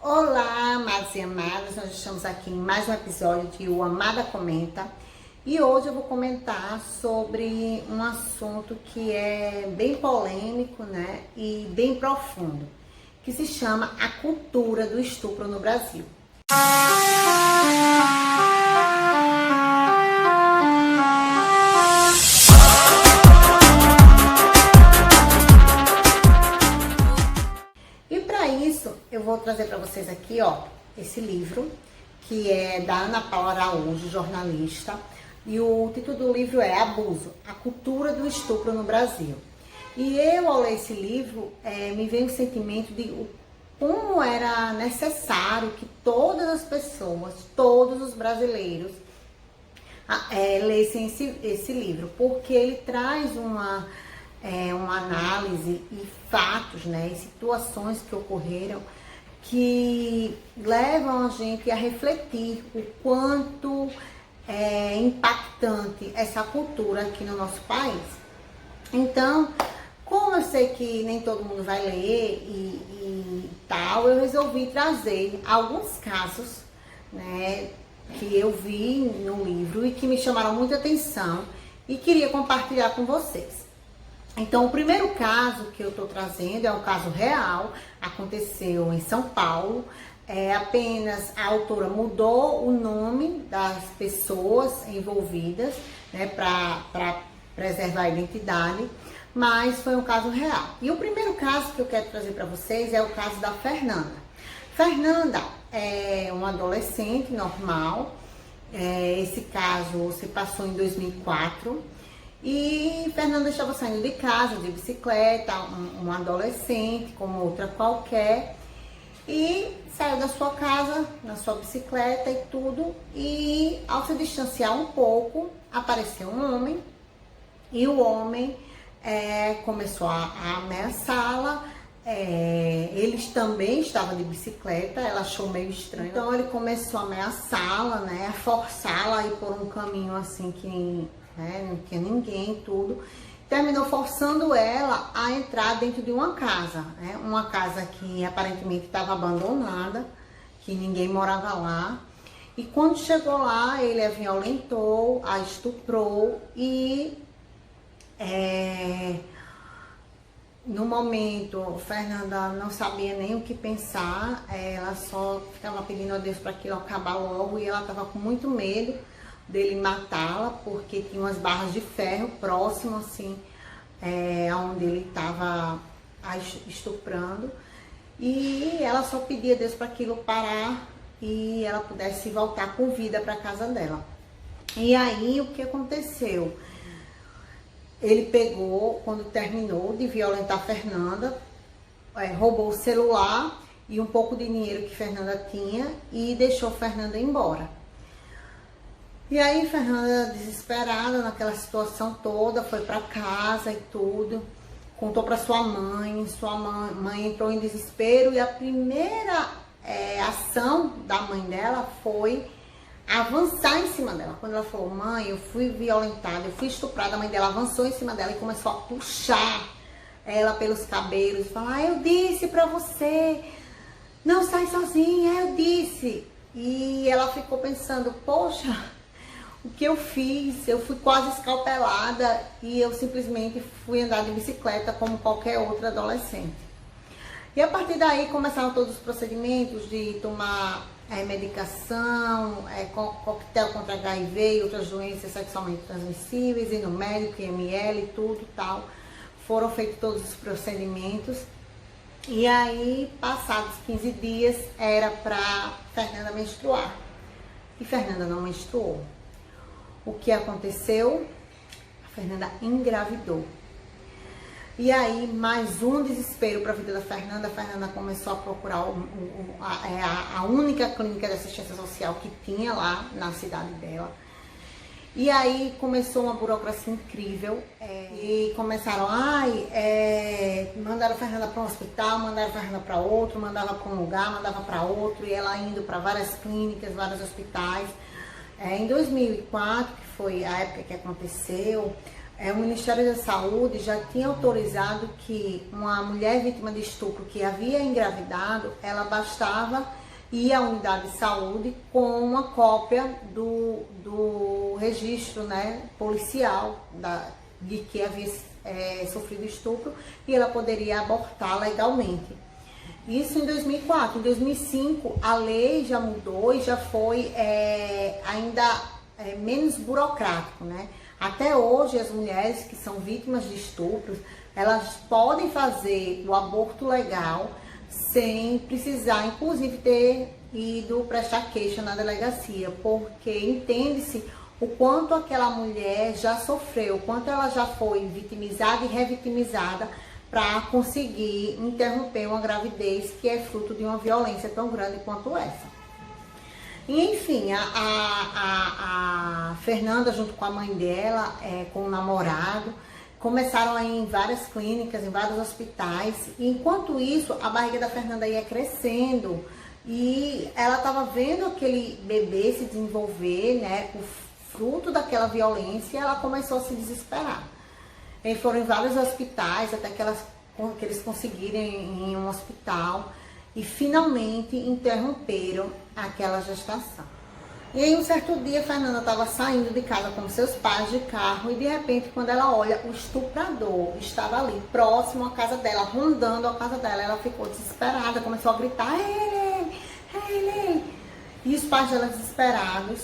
Olá, amados e amadas, nós estamos aqui em mais um episódio de O Amada Comenta e hoje eu vou comentar sobre um assunto que é bem polêmico, né, e bem profundo, que se chama a cultura do estupro no Brasil. Eu vou trazer para vocês aqui, esse livro, que é da Ana Paula Araújo, jornalista, e o título do livro é Abuso, a cultura do estupro no Brasil. E eu, ao ler esse livro, me veio um sentimento de como era necessário que todas as pessoas, todos os brasileiros, lessem esse livro, porque ele traz uma análise e fatos, né, e situações que ocorreram que levam a gente a refletir o quanto é impactante essa cultura aqui no nosso país. Então, como eu sei que nem todo mundo vai ler e tal, eu resolvi trazer alguns casos, né, que eu vi no livro e que me chamaram muita atenção e queria compartilhar com vocês. Então, o primeiro caso que eu estou trazendo é um caso real, aconteceu em São Paulo. Apenas a autora mudou o nome das pessoas envolvidas, né, para preservar a identidade, mas foi um caso real. E o primeiro caso que eu quero trazer para vocês é o caso da Fernanda. Fernanda é uma adolescente normal, esse caso se passou em 2004. E Fernanda estava saindo de casa de bicicleta, uma adolescente como outra qualquer, e saiu da sua casa na sua bicicleta e tudo, e ao se distanciar um pouco, apareceu um homem, e o homem começou a ameaçá-la. Eles também estavam de bicicleta, ela achou meio estranho, então ele começou a ameaçá-la, né, a forçá-la a ir por um caminho assim que não tinha ninguém, tudo. Terminou forçando ela a entrar dentro de uma casa, né? Uma casa que aparentemente estava abandonada, que ninguém morava lá. E quando chegou lá, ele a violentou, a estuprou e no momento, Fernanda não sabia nem o que pensar, ela só ficava pedindo a Deus para aquilo acabar logo e ela estava com muito medo dele matá-la, porque tinha umas barras de ferro próximo, assim, onde ele estava estuprando. E ela só pedia a Deus para aquilo parar e ela pudesse voltar com vida para casa dela. E aí, o que aconteceu? Ele pegou, quando terminou de violentar a Fernanda, roubou o celular e um pouco de dinheiro que Fernanda tinha e deixou Fernanda embora. E aí Fernanda, desesperada naquela situação toda, foi para casa e tudo, contou para sua mãe entrou em desespero e a primeira ação da mãe dela foi avançar em cima dela. Quando ela falou, mãe, eu fui violentada, eu fui estuprada, a mãe dela avançou em cima dela e começou a puxar ela pelos cabelos, falar, eu disse para você, não sai sozinha, eu disse. E ela ficou pensando, poxa, o que eu fiz? Eu fui quase escalpelada e eu simplesmente fui andar de bicicleta como qualquer outra adolescente. E a partir daí começaram todos os procedimentos de tomar medicação, coquetel contra HIV e outras doenças sexualmente transmissíveis, ir no médico, IML, tudo tal. Foram feitos todos os procedimentos. E aí, passados 15 dias, era para Fernanda menstruar. E Fernanda não menstruou. O que aconteceu? A Fernanda engravidou. E aí, mais um desespero para a vida da Fernanda. A Fernanda começou a procurar a única clínica de assistência social que tinha lá na cidade dela. E aí começou uma burocracia incrível. E começaram, mandaram a Fernanda para um hospital, mandaram a Fernanda para outro, mandava para um lugar, mandava para outro. E ela indo para várias clínicas, vários hospitais. Em 2004, que foi a época que aconteceu, o Ministério da Saúde já tinha autorizado que uma mulher vítima de estupro que havia engravidado, ela bastava ir à unidade de saúde com uma cópia do registro, né, policial de que havia sofrido estupro, e ela poderia abortar legalmente. Isso em 2004. Em 2005, a lei já mudou e já foi ainda menos burocrático, né? Até hoje, as mulheres que são vítimas de estupros, elas podem fazer o aborto legal sem precisar, inclusive, ter ido prestar queixa na delegacia, porque entende-se o quanto aquela mulher já sofreu, o quanto ela já foi vitimizada e revitimizada para conseguir interromper uma gravidez que é fruto de uma violência tão grande quanto essa. E, enfim, a Fernanda, junto com a mãe dela, com o namorado, começaram a ir em várias clínicas, em vários hospitais. E, enquanto isso, a barriga da Fernanda ia crescendo e ela estava vendo aquele bebê se desenvolver, né, o fruto daquela violência, e ela começou a se desesperar. E foram em vários hospitais até que eles conseguiram em um hospital e finalmente interromperam aquela gestação. E aí, um certo dia, a Fernanda estava saindo de casa com seus pais de carro e, de repente, quando ela olha, o estuprador estava ali, próximo à casa dela, rondando a casa dela. Ela ficou desesperada, começou a gritar: "É ele!" E os pais dela desesperados: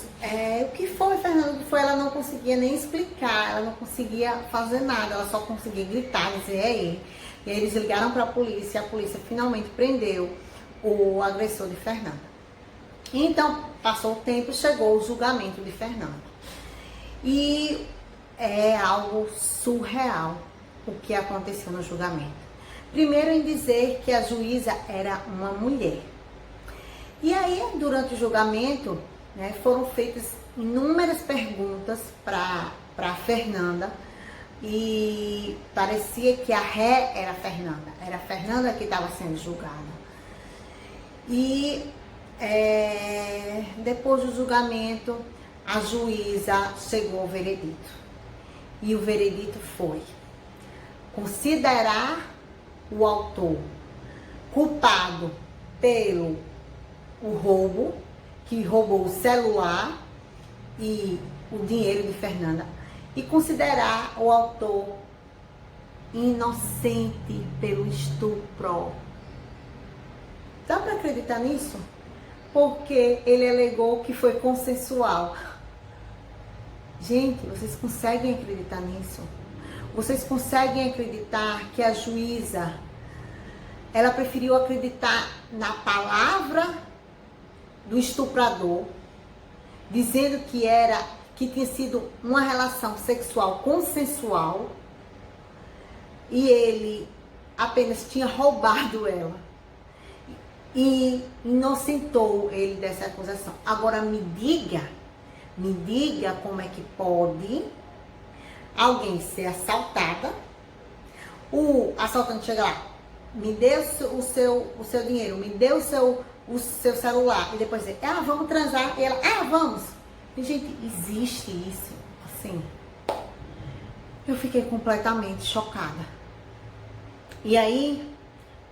"O que foi, Fernanda? O que foi?" Ela não conseguia nem explicar, ela não conseguia fazer nada, ela só conseguia gritar, dizer: "É ele." E aí eles ligaram para a polícia finalmente prendeu o agressor de Fernanda. Então, passou o tempo, chegou o julgamento de Fernanda. E é algo surreal o que aconteceu no julgamento. Primeiro, em dizer que a juíza era uma mulher. E aí, durante o julgamento, né, foram feitas inúmeras perguntas para Fernanda, e parecia que a ré era a Fernanda que estava sendo julgada. E depois do julgamento, a juíza chegou ao veredito. E o veredito foi considerar o autor culpado pelo roubo, que roubou o celular e o dinheiro de Fernanda, e considerar o autor inocente pelo estupro. Dá para acreditar nisso? Porque ele alegou que foi consensual. Gente, vocês conseguem acreditar nisso? Vocês conseguem acreditar que a juíza, ela preferiu acreditar na palavra do estuprador, dizendo que tinha sido uma relação sexual consensual, e ele apenas tinha roubado ela e inocentou ele dessa acusação. Agora me diga como é que pode alguém ser assaltada, o assaltante chega lá: "Me dê o seu dinheiro, me dê o seu celular", e depois dizer: "Ah, vamos transar", e ela: "Ah, vamos". E, gente, existe isso? Assim, eu fiquei completamente chocada. E aí,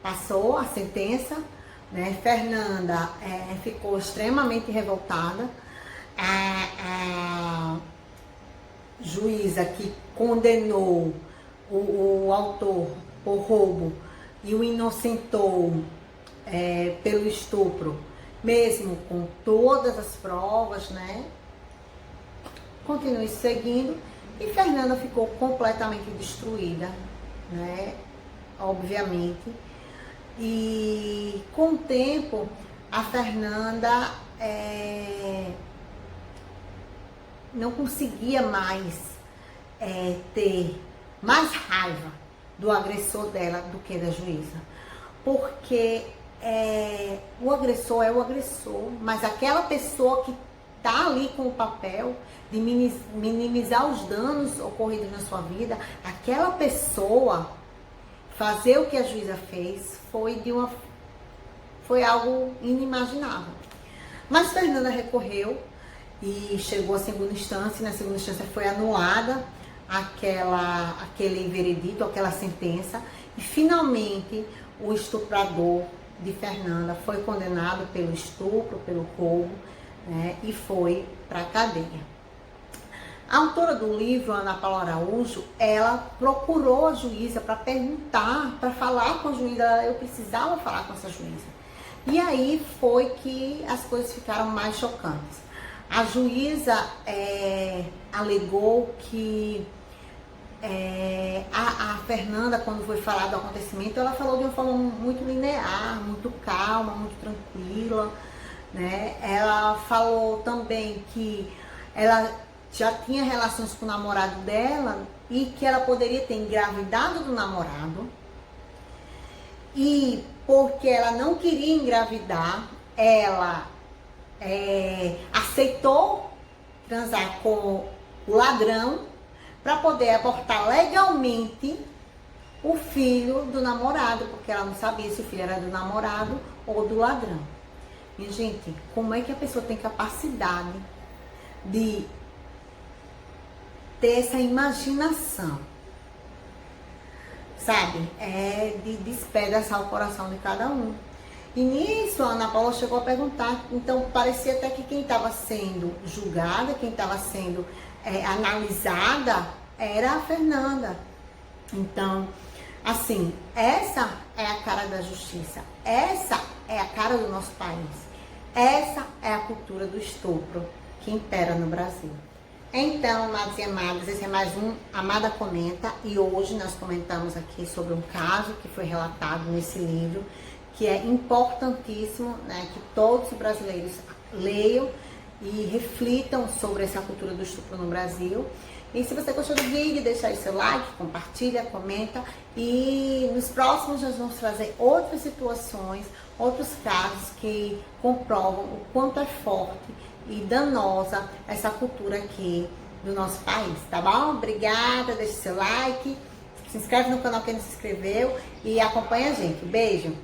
passou a sentença, né? Fernanda ficou extremamente revoltada. A juíza que condenou o autor por roubo e o inocentou pelo estupro, mesmo com todas as provas, né, continue seguindo, e Fernanda ficou completamente destruída, né, obviamente. E com o tempo, a Fernanda não conseguia mais ter mais raiva do agressor dela do que da juíza, porque o agressor é o agressor, mas aquela pessoa que está ali com o papel de minimizar os danos ocorridos na sua vida, aquela pessoa fazer o que a juíza fez foi algo inimaginável. Mas Fernanda recorreu e chegou à segunda instância, e na segunda instância foi anulada aquele veredito, aquela sentença, e finalmente o estuprador de Fernanda foi condenado pelo estupro, pelo roubo, né, e foi para a cadeia. A autora do livro, Ana Paula Araújo, ela procurou a juíza para perguntar, para falar com a juíza. Eu precisava falar com essa juíza. E aí foi que as coisas ficaram mais chocantes. A juíza alegou que a Fernanda, quando foi falar do acontecimento, ela falou de uma forma muito linear, muito calma, muito tranquila, né? Ela falou também que ela já tinha relações com o namorado dela e que ela poderia ter engravidado do namorado, e porque ela não queria engravidar, ela aceitou transar com o ladrão para poder abortar legalmente o filho do namorado, porque ela não sabia se o filho era do namorado ou do ladrão. E, gente, como é que a pessoa tem capacidade de ter essa imaginação, sabe? De despedaçar o coração de cada um. E nisso a Ana Paula chegou a perguntar, então parecia até que quem estava sendo julgada, quem estava sendo analisada era a Fernanda. Então, assim, essa é a cara da justiça, essa é a cara do nosso país, essa é a cultura do estupro que impera no Brasil. Então, amados e amadas, esse é mais um Amada Comenta, e hoje nós comentamos aqui sobre um caso que foi relatado nesse livro, que é importantíssimo, né, que todos os brasileiros leiam e reflitam sobre essa cultura do estupro no Brasil. E se você gostou do vídeo, deixa aí seu like, compartilha, comenta, e nos próximos nós vamos trazer outras situações, outros casos que comprovam o quanto é forte e danosa essa cultura aqui do nosso país, tá bom? Obrigada, deixe seu like, se inscreve no canal quem não se inscreveu e acompanha a gente. Beijo!